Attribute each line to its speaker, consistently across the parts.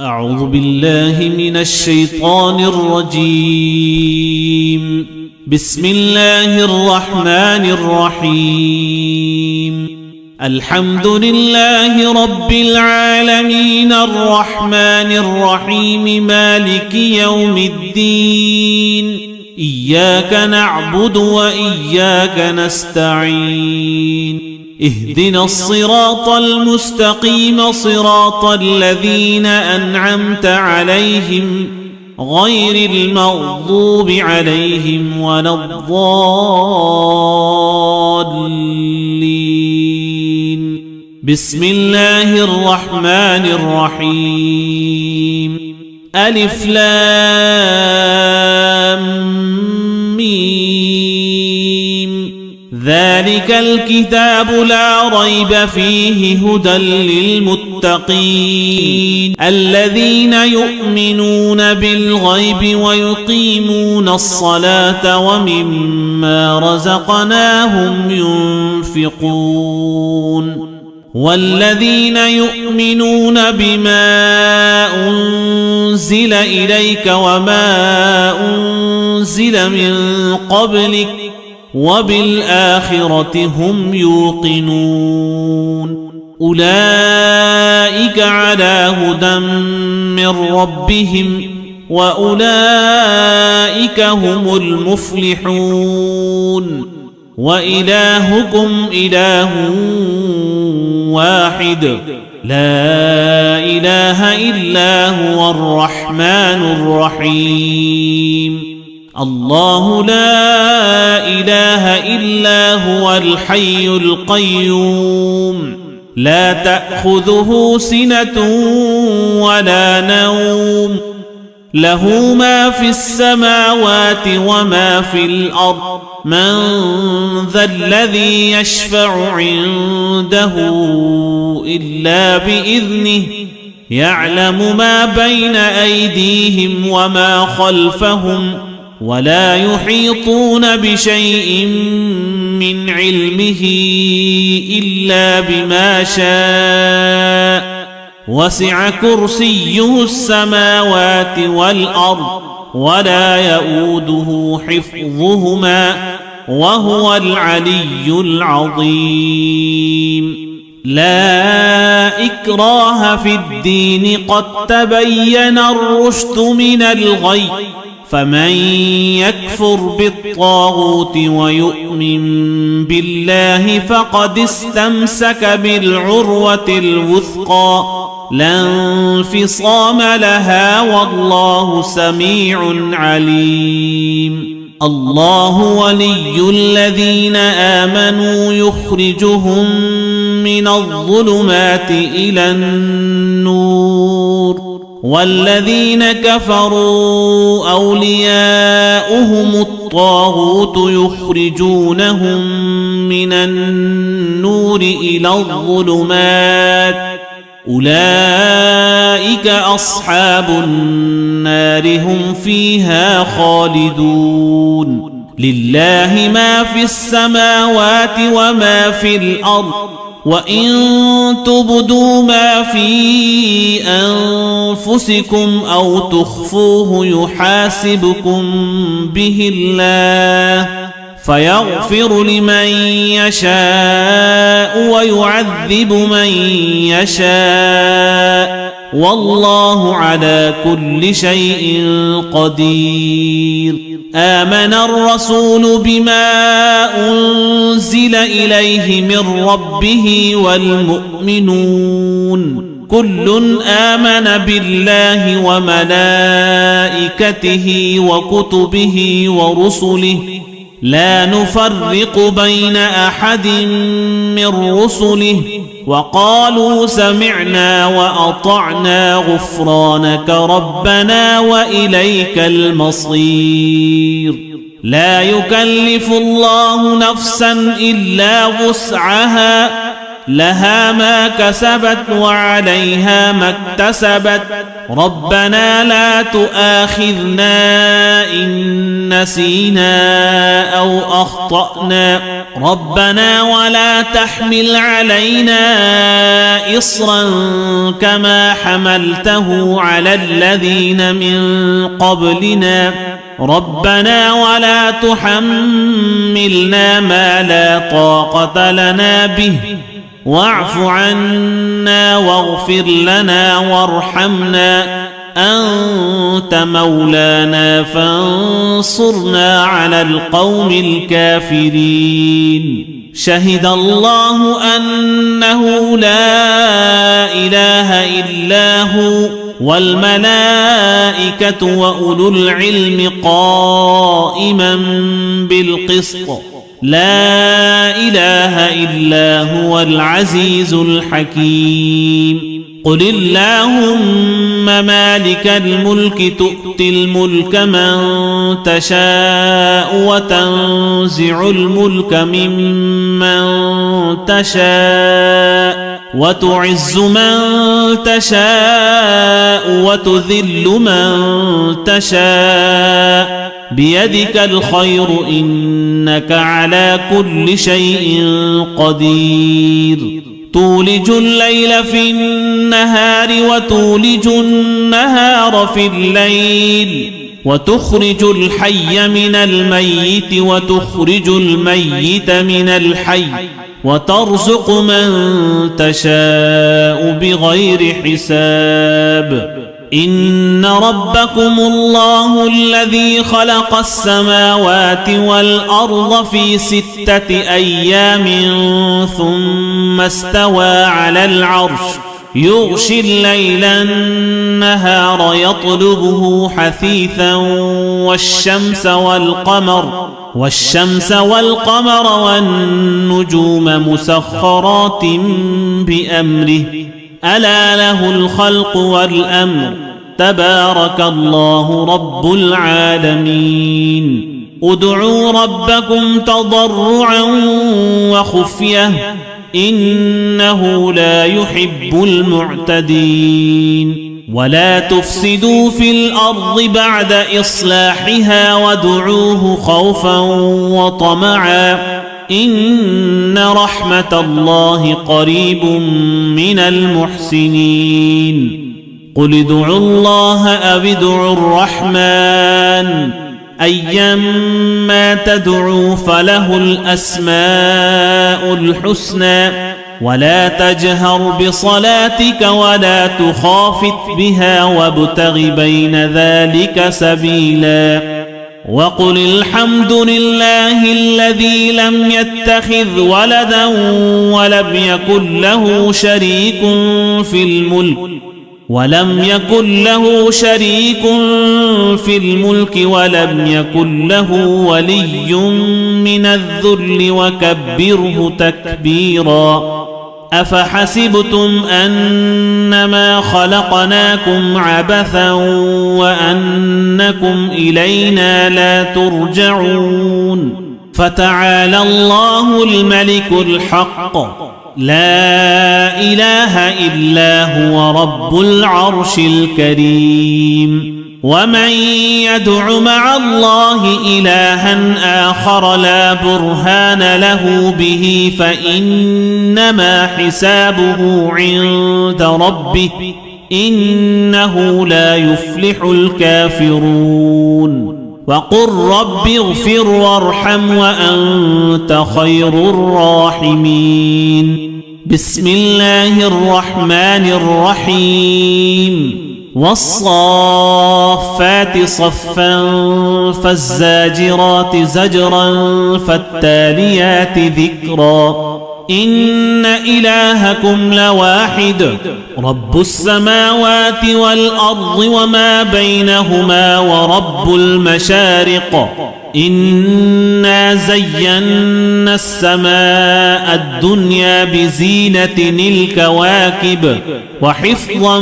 Speaker 1: أعوذ بالله من الشيطان الرجيم. بسم الله الرحمن الرحيم. الحمد لله رب العالمين الرحمن الرحيم مالك يوم الدين. إياك نعبد وإياك نستعين. اهدنا الصراط المستقيم صراط الذين أنعمت عليهم غير المغضوب عليهم ولا الضالين. بسم الله الرحمن الرحيم. ألف لام ميم. ذلك الكتاب لا ريب فيه هدى للمتقين الذين يؤمنون بالغيب ويقيمون الصلاة ومما رزقناهم ينفقون والذين يؤمنون بما أنزل إليك وما أنزل من قبلك وبالآخرة هم يوقنون. أولئك على هدى من ربهم وأولئك هم المفلحون. وإلهكم إله واحد لا إله إلا هو الرحمن الرحيم. الله لا إله إلا هو الحي القيوم لا تأخذه سنة ولا نوم له ما في السماوات وما في الأرض. من ذا الذي يشفع عنده إلا بإذنه يعلم ما بين أيديهم وما خلفهم ولا يحيطون بشيء من علمه إلا بما شاء. وسع كرسيه السماوات والأرض ولا يؤوده حفظهما وهو العلي العظيم. لا إكراه في الدين قد تبين الرشد من الغي. فمن يكفر بالطاغوت ويؤمن بالله فقد استمسك بالعروة الوثقى لا انفصام لها والله سميع عليم. الله ولي الذين آمنوا يخرجهم من الظلمات إلى النور والذين كفروا أولياؤهم الطاغوت يخرجونهم من النور إلى الظلمات. أولئك أصحاب النار هم فيها خالدون. لله ما في السماوات وما في الأرض وإن تبدوا ما في أنفسكم أو تخفوه يحاسبكم به الله فيغفر لمن يشاء ويعذب من يشاء والله على كل شيء قدير. آمن الرسول بما أنزل إليه من ربه والمؤمنون كل آمن بالله وملائكته وكتبه ورسله لا نفرق بين أحد من رسله وقالوا سمعنا وأطعنا غفرانك ربنا وإليك المصير. لا يكلف الله نفسا إلا وسعها لها ما كسبت وعليها ما اكتسبت ربنا لا تؤاخذنا إن نسينا أو أخطأنا ربنا ولا تحمل علينا إصرا كما حملته على الذين من قبلنا ربنا ولا تحملنا ما لا طاقة لنا به واعف عنا واغفر لنا وارحمنا أنت مولانا فانصرنا على القوم الكافرين شهد الله أنه لا إله إلا هو والملائكة وأولو العلم قائما بالقسط لا إله إلا هو العزيز الحكيم قل اللهم مالك الملك تؤتي الملك من تشاء وتنزع الملك ممن تشاء وتعز من تشاء وتذل من تشاء بيدك الخير إنك على كل شيء قدير تولج الليل في النهار وتولج النهار في الليل وتخرج الحي من الميت وتخرج الميت من الحي وترزق من تشاء بغير حساب إن ربكم الله الذي خلق السماوات والأرض في 6 أيام ثم استوى على العرش يغشي الليل النهار يطلبه حثيثا والشمس والقمر والنجوم مسخرات بأمره ألا له الخلق والأمر تبارك الله رب العالمين ادعوا ربكم تضرعا وخفية إنه لا يحب المعتدين ولا تفسدوا في الأرض بعد إصلاحها وادعوه خوفا وطمعا إن رحمة الله قريب من المحسنين قل ادعوا الله أو ادعوا الرحمن أيما تدعوا فله الأسماء الحسنى ولا تجهر بصلاتك ولا تخافت بها وابتغ بين ذلك سبيلا وقل الحمد لله الذي لم يتخذ ولدا ولم يكن له شريك في الملك ولم يكن له ولي من الذل وكبره تكبيرا أفحسبتم أنما خلقناكم عبثا وأنكم إلينا لا ترجعون فتعالى الله الملك الحق لا إله إلا هو رب العرش الكريم ومن يدع مع الله إلها آخر لا برهان له به فإنما حسابه عند ربه إنه لا يفلح الكافرون وقل رب اغفر وارحم وأنت خير الراحمين بسم الله الرحمن الرحيم والصافات صفا فالزاجرات زجرا فالتاليات ذكرا إن إلهكم لواحد رب السماوات والأرض وما بينهما ورب المشارق إنا زينا السماء الدنيا بزينة الكواكب وحفظا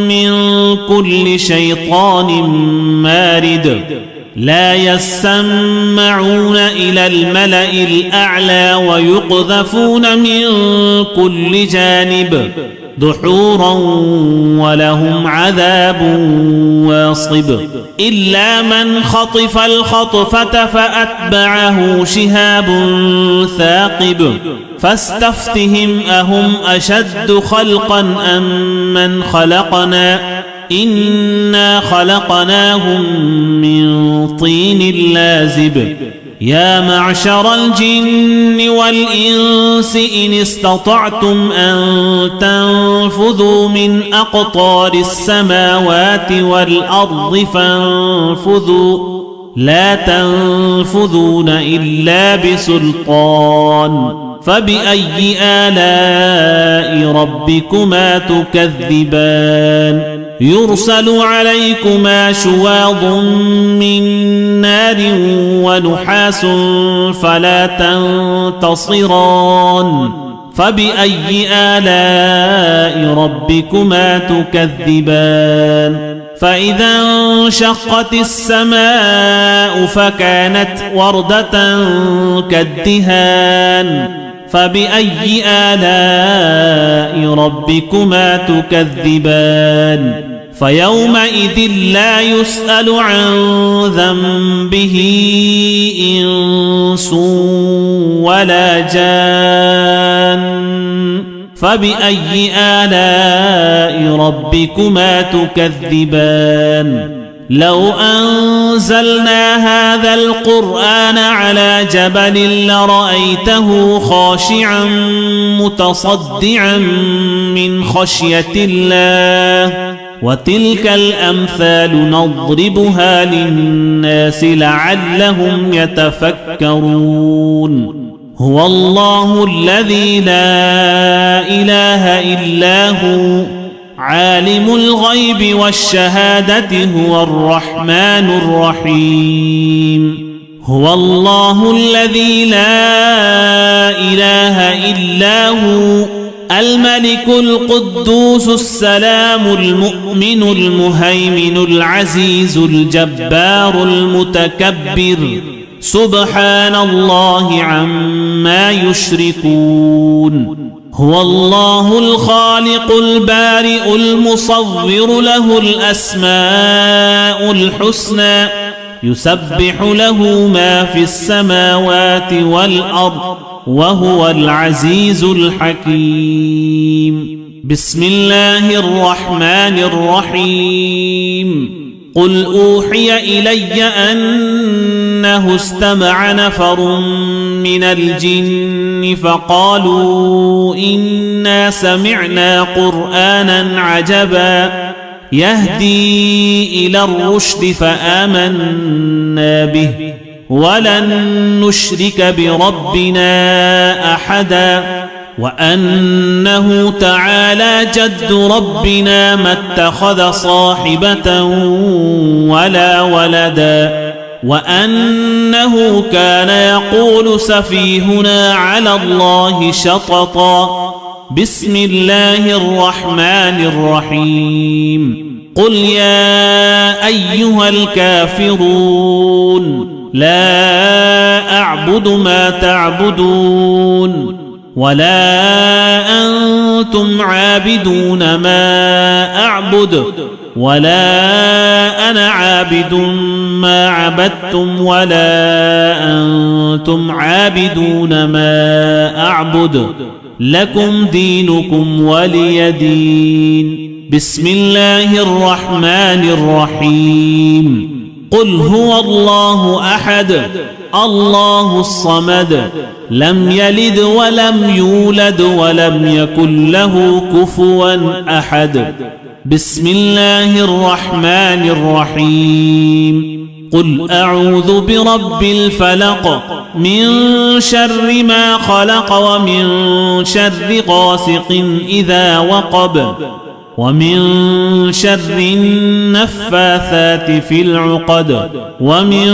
Speaker 1: من كل شيطان مارد لا يسمعون إلى الملأ الأعلى ويقذفون من كل جانب دحورا ولهم عذاب واصب إلا من خطف الخطفة فأتبعه شهاب ثاقب فاستفتهم أهم أشد خلقا أم من خلقنا إنا خلقناهم من طين لازب يا معشر الجن والإنس إن استطعتم أن تنفذوا من أقطار السماوات والأرض فانفذوا لا تنفذون إلا بسلطان فبأي آلاء ربكما تكذبان يرسل عليكما شواظ من نار ونحاس فلا تنتصران فبأي آلاء ربكما تكذبان فإذا انشقت السماء فكانت وردة كالدهان فبأي آلاء ربكما تكذبان فيومئذ لا يسأل عن ذنبه إنس ولا جان فبأي آلاء ربكما تكذبان لو أنزلنا هذا القرآن على جبل لرأيته خاشعا متصدعا من خشية الله وتلك الأمثال نضربها للناس لعلهم يتفكرون هو الله الذي لا إله إلا هو عالم الغيب والشهادة هو الرحمن الرحيم هو الله الذي لا إله إلا هو الملك القدوس السلام المؤمن المهيمن العزيز الجبار المتكبر سبحان الله عما يشركون هو الله الخالق البارئ المصور له الأسماء الحسنى يسبح له ما في السماوات والأرض وهو العزيز الحكيم بسم الله الرحمن الرحيم قل أوحي إلي أنه استمع نفر من الجن فقالوا إنا سمعنا قرآنا عجبا يهدي إلى الرشد فآمنا به ولن نشرك بربنا أحدا وأنه تعالى جد ربنا ما اتخذ صاحبة ولا ولدا وأنه كان يقول سفيهنا على الله شططا بسم الله الرحمن الرحيم قل يا أيها الكافرون لا أعبد ما تعبدون ولا أنتم عابدون ما أعبد ولا أنا عابد ما عبدتم ولا أنتم عابدون ما أعبد لكم دينكم ولي دين بسم الله الرحمن الرحيم قل هو الله أحد الله الصمد لم يلد ولم يولد ولم يكن له كفوا أحد بسم الله الرحمن الرحيم قل أعوذ برب الفلق من شر ما خلق ومن شر غاسق إذا وقب ومن شر النفاثات في العقد ومن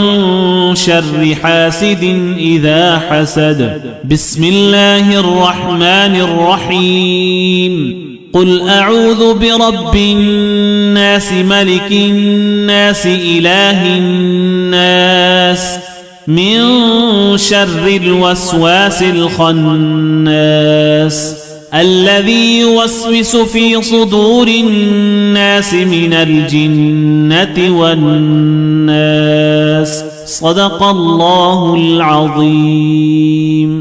Speaker 1: شر حاسد إذا حسد بسم الله الرحمن الرحيم قل أعوذ برب الناس ملك الناس إله الناس من شر الوسواس الخناس الذي يوسوس في صدور الناس من الجنة والناس. صدق الله العظيم.